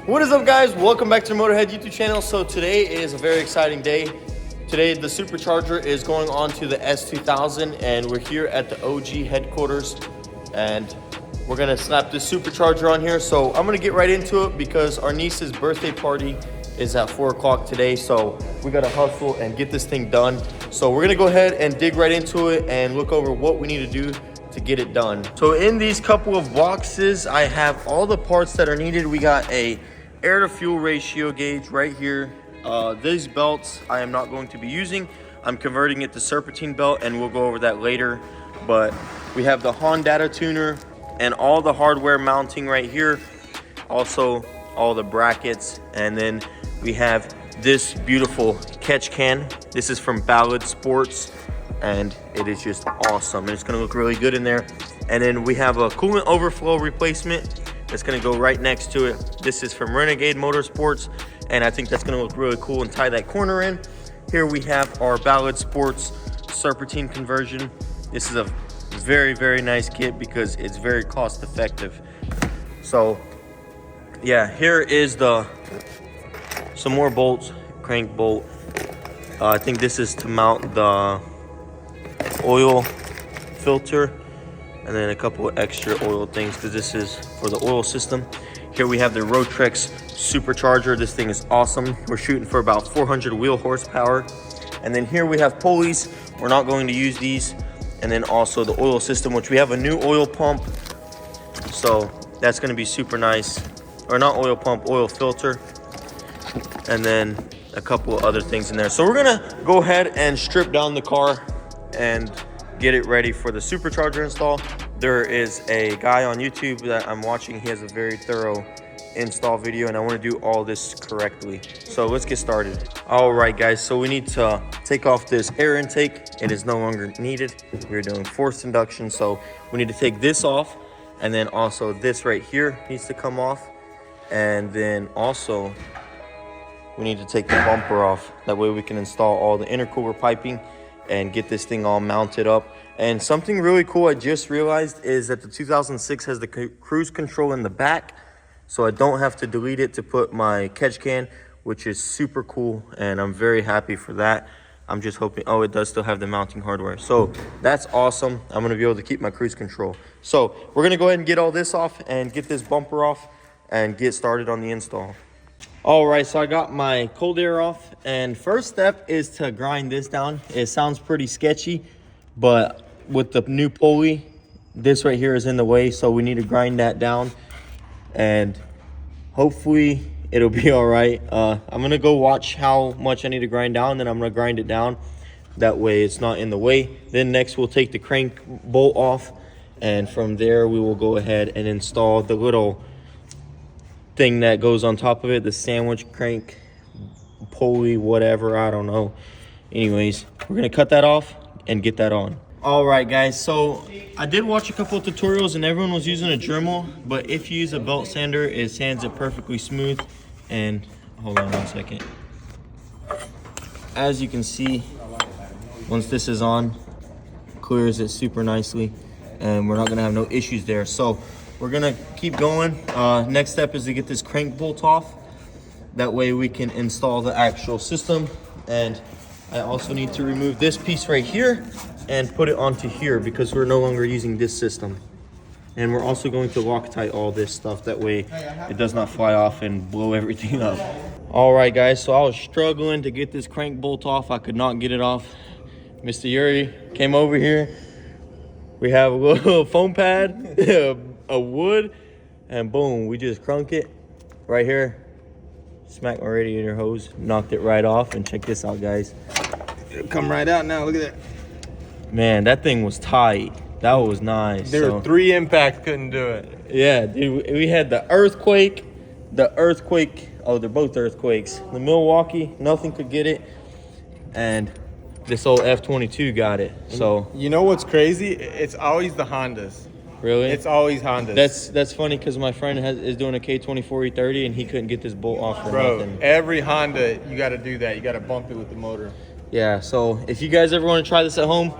What is up, guys? Welcome back to the Motorhead YouTube channel. So today is a very exciting day. Today the Supercharger is going on to the S2000 and we're here at the OG headquarters and we're gonna slap this Supercharger on here. So I'm gonna get right into it because our niece's birthday party is at 4 o'clock today. So we gotta hustle and get this thing done. So we're gonna go ahead and dig right into it and look over what we need to do to get it done. So in these couple of boxes, I have all the parts that are needed. We got a air to fuel ratio gauge right here. These belts I am not going to be using. I'm converting it to serpentine belt and we'll go over that later. But we have the Honda tuner and all the hardware mounting right here. Also all the brackets. And then we have this beautiful catch can. This is from Ballad Sports and it is just awesome. And it's gonna look really good in there. And then we have a coolant overflow replacement that's gonna go right next to it. This is from Renegade Motorsports, and I think that's gonna look really cool and tie that corner in. Here we have our Ballad Sports serpentine conversion. This is a very, very nice kit because it's very cost effective. So yeah, here is some more bolts, crank bolt. I think this is to mount the oil filter, and then a couple of extra oil things because this is for the oil system. Here we have the Rotrex Supercharger. This thing is awesome. We're shooting for about 400 wheel horsepower. And then here we have pulleys. We're not going to use these. And then also the oil system, which we have a new oil pump. So that's gonna be super nice. Or not oil pump, oil filter. And then a couple of other things in there. So we're gonna go ahead and strip down the car and get it ready for the Supercharger install. There is a guy on YouTube that I'm watching. He has a very thorough install video and I want to do all this correctly. So let's get started. All right, guys, so we need to take off this air intake. It is no longer needed. We're doing forced induction, so we need to take this off, and then also this right here needs to come off, and then also we need to take the bumper off. That way we can install all the intercooler piping and get this thing all mounted up. And something really cool I just realized is that the 2006 has the cruise control in the back, so I don't have to delete it to put my catch can, which is super cool, and I'm very happy for that. I'm just hoping, oh, it does still have the mounting hardware. So that's awesome. I'm gonna be able to keep my cruise control. So we're gonna go ahead and get all this off and get this bumper off and get started on the install. All right, so I got my cold air off, and first step is to grind this down. It sounds pretty sketchy, but with the new pulley, this right here is in the way, so we need to grind that down, and hopefully it'll be all right. I'm gonna go watch how much I need to grind down, then I'm gonna grind it down. That way it's not in the way. Then next we'll take the crank bolt off, and from there we will go ahead and install the little thing that goes on top of it, the sandwich crank pulley, whatever, I don't know. Anyways, we're gonna cut that off and get that on. All right, guys, so I did watch a couple of tutorials and everyone was using a Dremel, but if you use a belt sander, it sands it perfectly smooth. And hold on one second. As you can see, once this is on, clears it super nicely, and we're not gonna have no issues there. So we're gonna keep going. Next step is to get this crank bolt off. That way we can install the actual system. And I also need to remove this piece right here and put it onto here because we're no longer using this system. And we're also going to Loctite all this stuff. That way it does not fly off and blow everything up. All right, guys, so I was struggling to get this crank bolt off. I could not get it off. Mr. Yuri came over here. We have a little foam pad, a wood, and boom, we just crunk it right here. Smack my radiator hose, knocked it right off, and check this out, guys. It'll come right out now, look at that. Man, that thing was tight. That was nice. There were 3 impacts, couldn't do it. Yeah, dude, we had the earthquake, oh, they're both earthquakes. The Milwaukee, nothing could get it, and this old F-22 got it. So you know what's crazy? It's always the Hondas. Really? It's always Hondas. That's funny because my friend is doing a K24 E30 and he couldn't get this bolt off for nothing. Every Honda, you got to do that. You got to bump it with the motor. Yeah, so if you guys ever want to try this at home,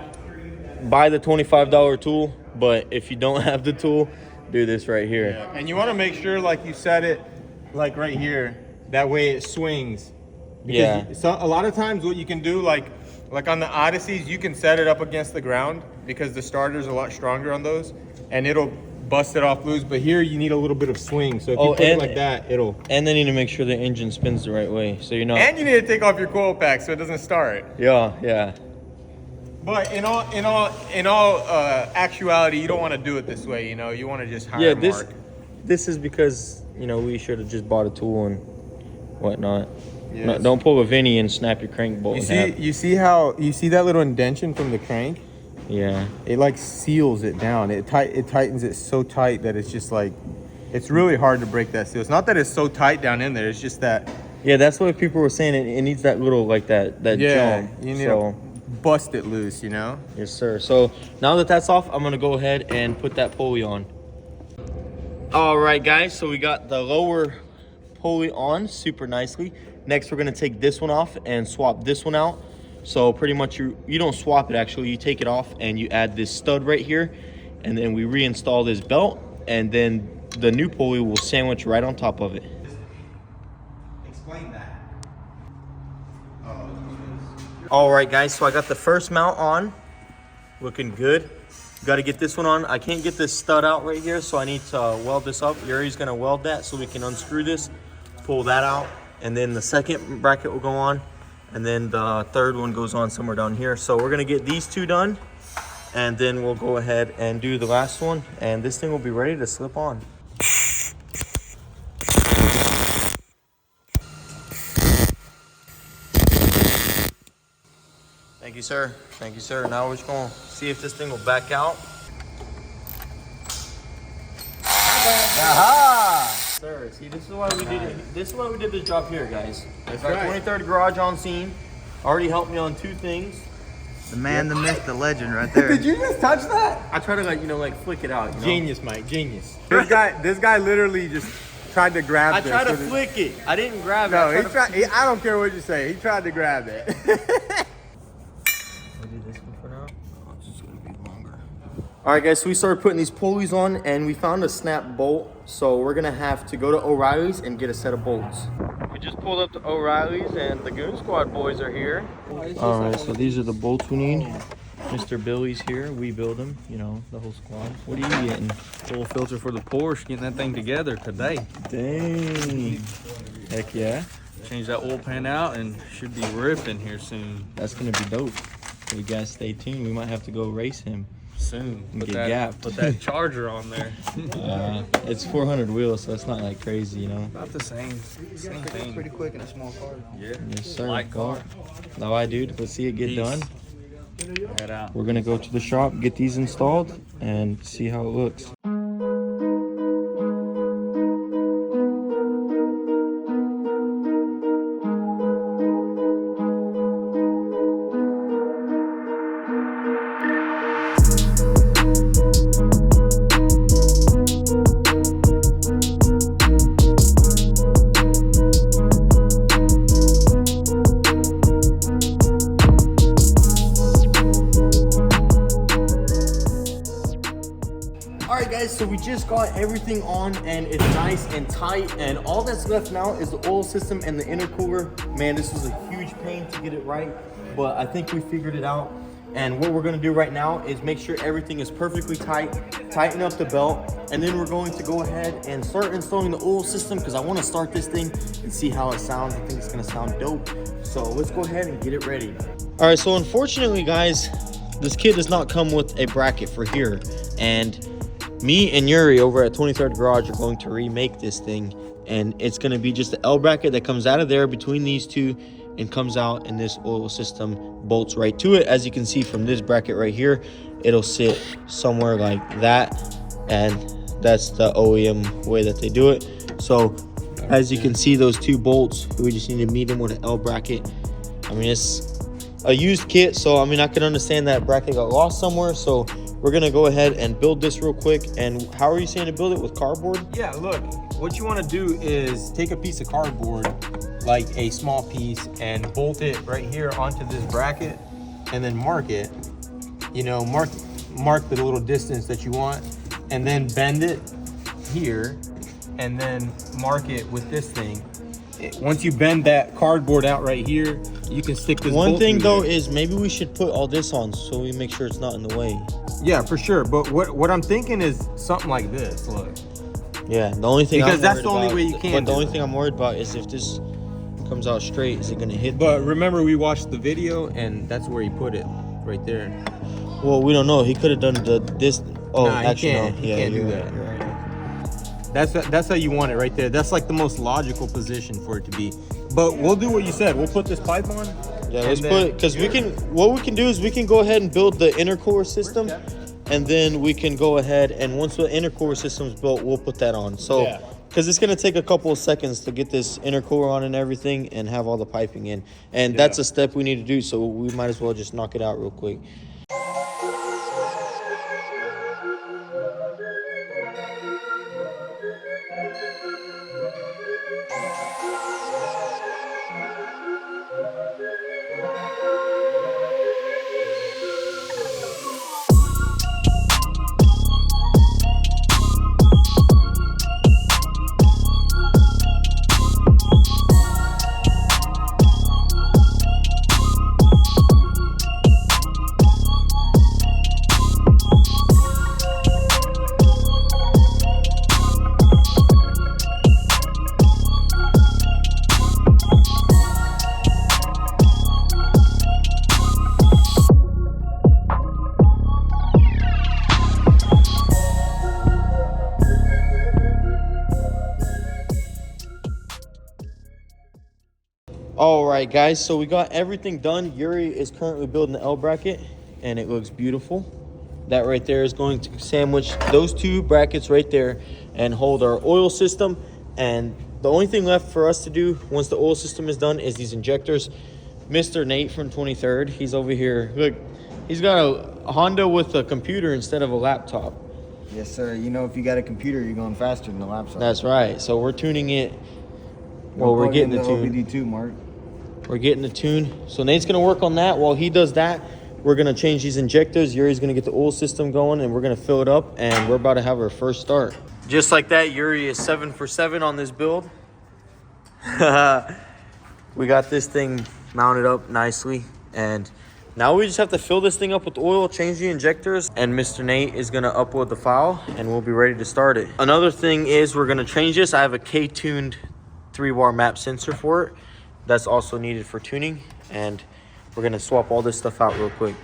buy the $25 tool. But if you don't have the tool, do this right here. Yeah. And you want to make sure, like you said it, like right here. That way it swings. Yeah. So a lot of times what you can do, like on the Odysseys, you can set it up against the ground because the starter's a lot stronger on those, and it'll bust it off loose. But here you need a little bit of swing. So if you put it like that, it'll. And they need to make sure the engine spins the right way, so you're not. And you need to take off your coil pack so it doesn't start. Yeah, yeah. But in all actuality, you don't want to do it this way. You know, you want to just hire Mark. This is because, you know, we should have just bought a tool and whatnot. Yes. No, don't pull a Vinny and snap your crank bolt. You see that little indentation from the crank? Yeah. It like seals it down. It tightens it so tight that it's just like, it's really hard to break that seal. It's not that it's so tight down in there. It's just that. Yeah, that's what people were saying. It needs that little, like that yeah, jump. You need to bust it loose, you know? Yes, sir. So now that that's off, I'm going to go ahead and put that pulley on. All right, guys. So we got the lower pulley on super nicely. Next, we're going to take this one off and swap this one out. So pretty much you don't swap it, actually. You take it off and you add this stud right here. And then we reinstall this belt. And then the new pulley will sandwich right on top of it. Explain that. All right, guys, so I got the first mount on, looking good. Got to get this one on. I can't get this stud out right here, so I need to weld this up. Yuri's gonna weld that so we can unscrew this, pull that out, and then the second bracket will go on, and then the third one goes on somewhere down here. So we're gonna get these two done, and then we'll go ahead and do the last one, and this thing will be ready to slip on. Thank you, sir. Thank you, sir. Now we're just gonna see if this thing will back out. Aha! Sir, see, this is why we did it. This is why we did this job here, guys. That's Our right. 23rd garage on scene. Already helped me on 2 things. The man, the myth, the legend, right there. Did you just touch that? I try to flick it out. You know? Genius, Mike. Genius. This guy literally just tried to grab I this. tried to flick it. I didn't grab it. No, I don't care what you say. He tried to grab it. All right, guys, so we started putting these pulleys on, and we found a snap bolt. So we're gonna have to go to O'Reilly's and get a set of bolts. We just pulled up to O'Reilly's, and the Goon Squad boys are here. All right, so these are the bolts we need. Mr. Billy's here. We build them, you know, the whole squad. What are you getting? Full filter for the Porsche, getting that thing together today. Dang. Heck yeah. Change that oil pan out and should be ripping here soon. That's gonna be dope. So you guys stay tuned. We might have to go race him. Soon. Get gapped. Put that Charger on there. It's 400 wheels, so it's not like crazy, you know. About the same thing. Pretty quick in a small car. Yeah. Yes, sir. Light car. All right, dude. Let's see it get Peace. done. Head out. We're gonna go to the shop, get these installed, and see how it looks. Alright guys, so we just got everything on and it's nice and tight, and all that's left now is the oil system and the intercooler. Man, this was a huge pain to get it right, but I think we figured it out. And what we're gonna do right now is make sure everything is perfectly tight, tighten up the belt, and then we're going to go ahead and start installing the oil system, because I want to start this thing and see how it sounds. I think it's gonna sound dope. So let's go ahead and get it ready. All right, so unfortunately guys, this kit does not come with a bracket for here, and me and Yuri over at 23rd Garage are going to remake this thing, and it's going to be just the L bracket that comes out of there between these two and comes out, and this oil system bolts right to it. As you can see from this bracket right here, it'll sit somewhere like that, and that's the OEM way that they do it. So as you can see, those two bolts, we just need to meet them with an L bracket. I mean, it's a used kit, so I mean, I can understand that bracket got lost somewhere. So we're gonna go ahead and build this real quick. And how are you saying to build it? With cardboard? Yeah, look, what you want to do is take a piece of cardboard, like a small piece, and bolt it right here onto this bracket, and then mark it. You know, mark the little distance that you want, and then bend it here, and then mark it with this thing. Once you bend that cardboard out right here, you can stick this One bolt thing through though there. is maybe we should put all this on so we make sure it's not in the way. Yeah, for sure. But what I'm thinking is something like this. Look. Yeah, the only thing Because that's the only way you can. But the only thing I'm worried about is if this comes out straight, is it gonna hit? But remember, we watched the video, and that's where he put it, right there. Well, we don't know. He could have done this. Oh, Nah, actually, he can't. no. He Yeah, can't do you're that. right, you're right. That's how you want it right there. That's like the most logical position for it to be. But we'll do what you said. We'll put this pipe on. Yeah, let's put, because what we can do is we can go ahead and build the intercooler system, and then we can go ahead and once the intercooler system's built, we'll put that on. So, because it's gonna take a couple of seconds to get this intercooler on and everything, and have all the piping in, and that's a step we need to do. So we might as well just knock it out real quick. All right, guys, so we got everything done. Yuri is currently building the L bracket, and it looks beautiful. That right there is going to sandwich those two brackets right there and hold our oil system. And the only thing left for us to do once the oil system is done is these injectors. Mr. Nate from 23rd, he's over here. Look, he's got a Honda with a computer instead of a laptop. Yes, sir. You know, if you got a computer, you're going faster than a laptop. That's right. So we're tuning it. Well, we're getting the tune. OBD2, Mark. We're getting the tune. So Nate's gonna work on that. While he does that, we're gonna change these injectors. Yuri's gonna get the oil system going, and we're gonna fill it up, and we're about to have our first start. Just like that, Yuri is 7 for 7 on this build. We got this thing mounted up nicely, and now we just have to fill this thing up with oil, change the injectors, and Mr. Nate is gonna upload the file, and we'll be ready to start it. Another thing is we're gonna change this. I have a K-tuned 3-bar map sensor for it. That's also needed for tuning, and we're gonna swap all this stuff out real quick.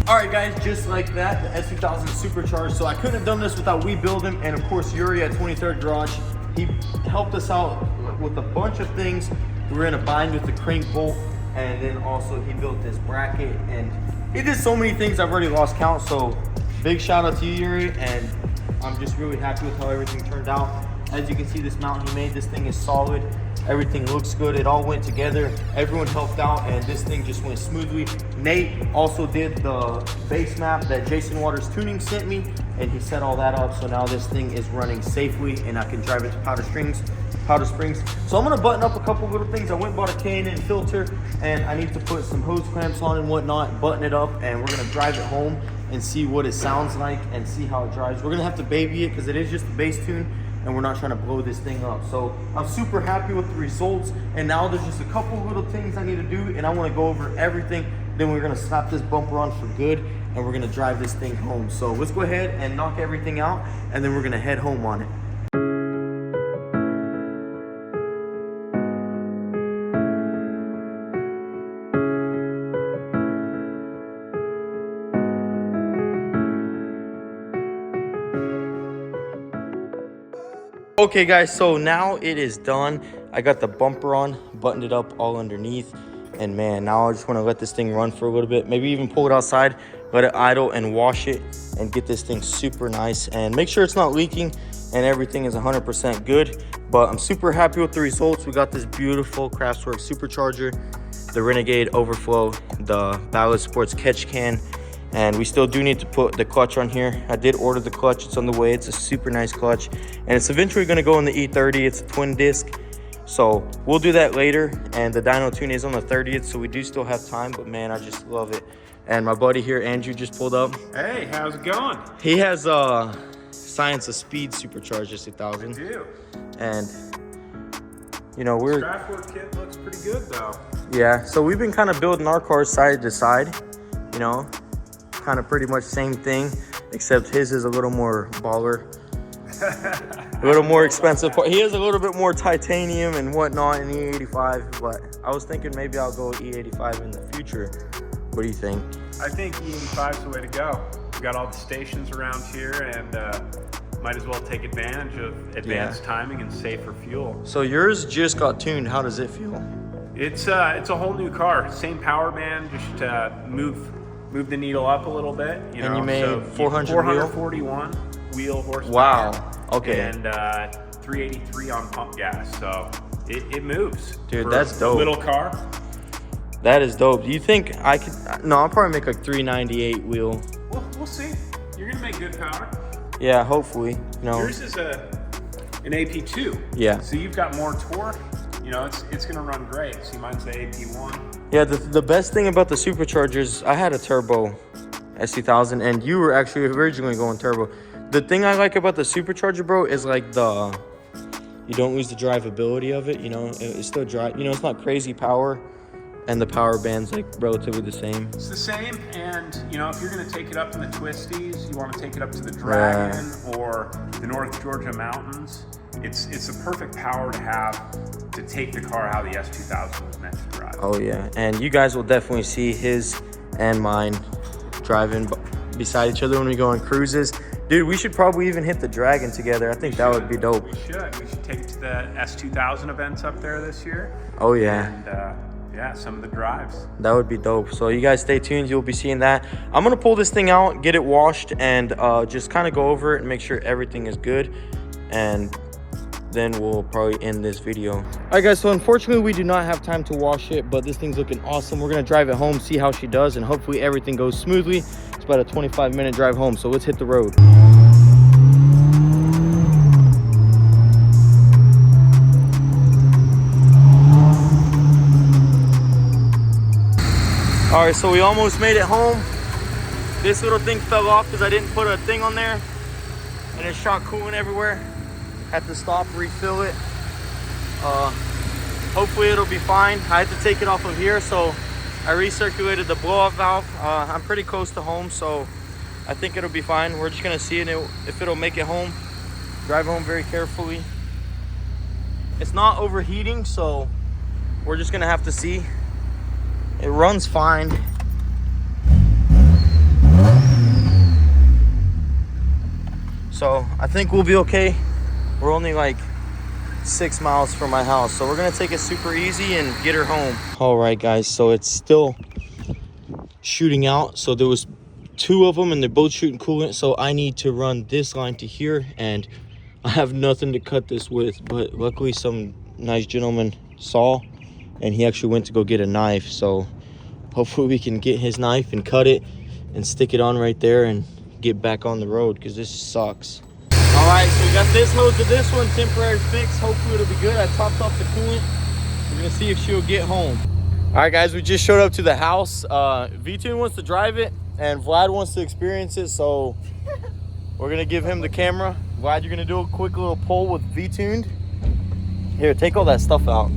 Alright guys, just like that, the S2000 Supercharged. So I couldn't have done this without we build him, and of course Yuri at 23rd Garage. He helped us out with a bunch of things. We were in a bind with the crank bolt, and then also he built this bracket, and he did so many things I've already lost count. So big shout out to you, Yuri, and I'm just really happy with how everything turned out. As you can see, this mount he made, this thing is solid. Everything looks good. It all went together. Everyone helped out, and this thing just went smoothly. Nate also did the base map that Jason Waters Tuning sent me, and he set all that up. So now this thing is running safely, and I can drive it to Powder Springs. So I'm gonna button up a couple little things. I went and bought a K&N filter, and I need to put some hose clamps on and whatnot, button it up, and we're gonna drive it home and see what it sounds like and see how it drives. We're gonna have to baby it because it is just a base tune, and we're not trying to blow this thing up. So I'm super happy with the results, and now there's just a couple little things I need to do, and I want to go over everything. Then we're gonna slap this bumper on for good, and we're gonna drive this thing home. So let's go ahead and knock everything out, and then we're gonna head home on it. Okay guys, so now it is done. I got the bumper on, buttoned it up all underneath, and man, now I just want to let this thing run for a little bit, maybe even pull it outside, let it idle and wash it and get this thing super nice and make sure it's not leaking and everything is 100% good. But I'm super happy with the results. We got this beautiful Craftsworks Supercharger, the Renegade Overflow, the Ballast Sports Catch Can, and we still do need to put the clutch on here. I did order the clutch, it's on the way. It's a super nice clutch and it's eventually going to go in the E30. It's a twin disc, so we'll do that later. And the dyno tune is on the 30th, so we do still have time, but man, I just love it. And my buddy here, Andrew, just pulled up. Hey, how's it going? He has Science of Speed Supercharger S2000. I do. And you know, we're Craftwork kit looks pretty good though. yeah, so we've been kind of building our cars side to side, you know, kind of pretty much same thing, except his is a little more baller, a little more expensive. He has a little bit more titanium and whatnot in E85, but I was thinking maybe I'll go E85 in the future. What do you think? I think E85 is the way to go. We've got all the stations around here and might as well take advantage of advanced timing and safer fuel. So yours just got tuned. How does it feel? It's a whole new car. Same power band, just move the needle up a little bit. You know, and you made so 441 wheel horsepower. Wow. Okay. And 383 on pump gas. So it moves. Dude, for that's a dope. Little car. That is dope. Do you think I could? No, I'll probably make like 398 wheel. We'll see. You're gonna make good power. Yeah, hopefully. You know. Yours is an AP2. Yeah. So you've got more torque. You know, it's gonna run great. So you might say AP1. Yeah, the best thing about the Superchargers, I had a turbo S2000, and you were actually originally going turbo. The thing I like about the Supercharger, bro, is like you don't lose the drivability of it. You know, it's still drive. You know, it's not crazy power. And the power band's like relatively the same. It's the same, and you know, if you're gonna take it up to the twisties, you want to take it up to the Dragon or the North Georgia mountains. It's the perfect power to have to take the car how the S2000 was meant to drive. Oh yeah, and you guys will definitely see his and mine driving beside each other when we go on cruises. Dude, we should probably even hit the Dragon together. I think that would be dope. We should take it to the S2000 events up there this year. Oh yeah. And yeah, some of the drives. That would be dope. So you guys stay tuned. You'll be seeing that. I'm going to pull this thing out, get it washed, and just kind of go over it and make sure everything is good. And then we'll probably end this video. All right, guys. So unfortunately, we do not have time to wash it, but this thing's looking awesome. We're going to drive it home, see how she does, and hopefully everything goes smoothly. It's about a 25-minute drive home. So let's hit the road. All right, so we almost made it home. This little thing fell off because I didn't put a thing on there, and it shot coolant everywhere. Had to stop, refill it. Hopefully it'll be fine. I had to take it off of here, so I recirculated the blow-off valve. I'm pretty close to home, so I think it'll be fine. We're just gonna see if it'll make it home. Drive home very carefully. It's not overheating, so we're just gonna have to see. It runs fine. So I think we'll be okay. We're only like 6 miles from my house, so we're gonna take it super easy and get her home. All right, guys, so it's still shooting out. So there was 2 of them and they're both shooting coolant. So I need to run this line to here, and I have nothing to cut this with, but luckily some nice gentleman saw, and he actually went to go get a knife. So hopefully we can get his knife and cut it and stick it on right there and get back on the road, because this sucks. All right, so we got this hose to this one, temporary fix. Hopefully it'll be good. I topped off the coolant. We're gonna see if she'll get home. All right, guys, we just showed up to the house. V-Tune wants to drive it and Vlad wants to experience it, so we're gonna give him the camera. Vlad, you're gonna do a quick little pull with V-Tuned. Here, take all that stuff out.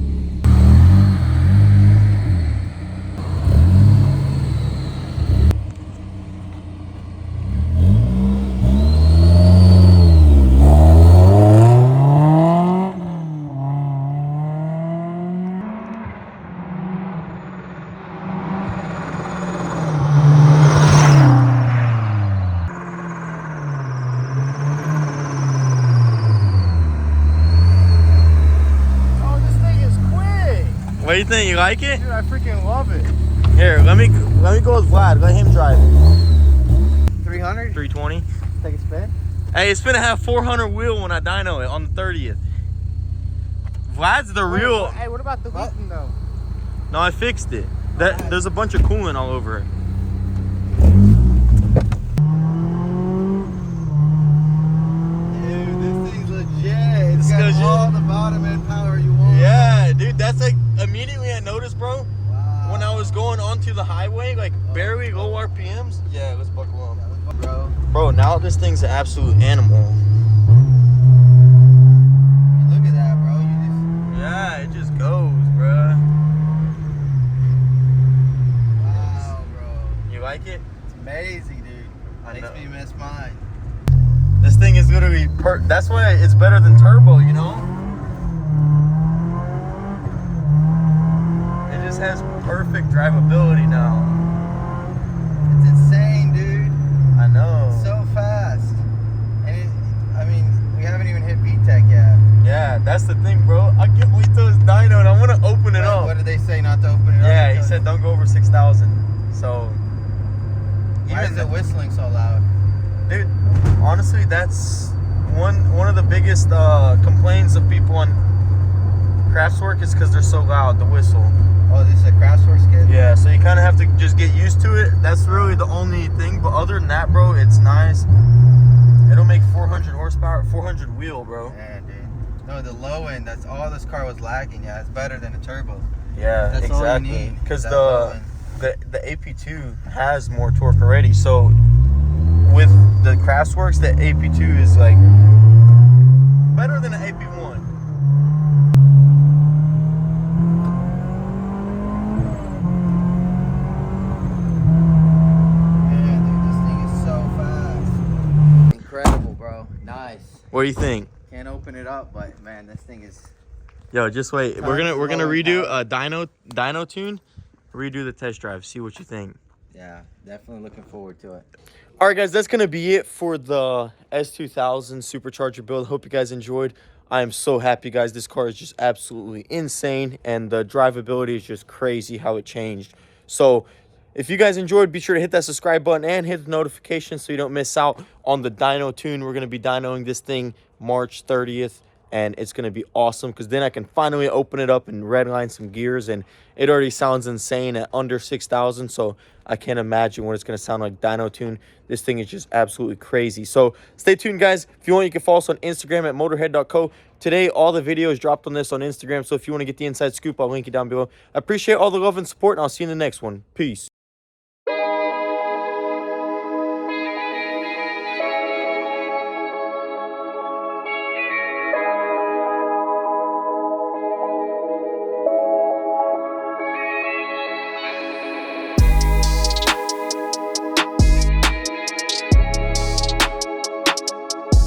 think? You like it? Dude, I freaking love it. Here, let me go with Vlad. Let him drive it. 300? 320. Take a spin? Hey, it's gonna have 400 wheel when I dyno it on the 30th. Vlad's the real. Hey, what about the button though? No, I fixed it. There's a bunch of coolant all over it. Dude, this thing's legit. It's got all the bottom end power you want. Yeah, dude, that's like immediately I noticed, bro. Wow. When I was going onto the highway, like barely low RPMs. Yeah, let's buckle up. Bro. Bro, now this thing's an absolute animal. Look at that, bro. You just... Yeah, it just goes, bro. Wow, bro. You like it? It's amazing, dude. I Makes know. me miss mine. This thing is literally that's why it's better than turbo, you know? It just has perfect drivability now. It's insane, dude. I know. So fast. And it, I mean, we haven't even hit VTEC yet. Yeah, that's the thing, bro. I can't wait till it's dyno and I want to open it up. What did they say not to open it up? Yeah, he said don't go over 6,000. So, Why is it whistling so loud? dude, honestly, that's one of the biggest complaints of people on Craftswork is because they're so loud, the whistle. Oh, this is a Craftsworks kit? Yeah, so you kind of have to just get used to it. That's really the only thing. But other than that, bro, it's nice. It'll make 400 horsepower, 400 wheel, bro. Yeah, dude. No, the low end, that's all this car was lacking. Yeah, it's better than a turbo. Yeah, That's all you exactly. need, Because that low the end. AP2 has more torque already. So with the Craftsworks, the AP2 is like better than an AP1. Man, dude, this thing is so fast. Incredible, bro. Nice. What do you think? Can't open it up, but man, this thing is... Yo, just wait. We're gonna redo a dyno tune, redo the test drive. See what you think. Yeah, definitely looking forward to it. All right, guys, that's going to be it for the S2000 Supercharger build. Hope you guys enjoyed. I am so happy, guys. This car is just absolutely insane, and the drivability is just crazy how it changed. So if you guys enjoyed, be sure to hit that subscribe button and hit the notification so you don't miss out on the dyno tune. We're going to be dynoing this thing March 30th. And it's going to be awesome because then I can finally open it up and redline some gears. And it already sounds insane at under 6,000. So I can't imagine what it's going to sound like dyno tune. This thing is just absolutely crazy. So stay tuned, guys. If you want, you can follow us on Instagram at motorhead.co. Today, all the videos dropped on this on Instagram. So if you want to get the inside scoop, I'll link it down below. I appreciate all the love and support, and I'll see you in the next one. Peace.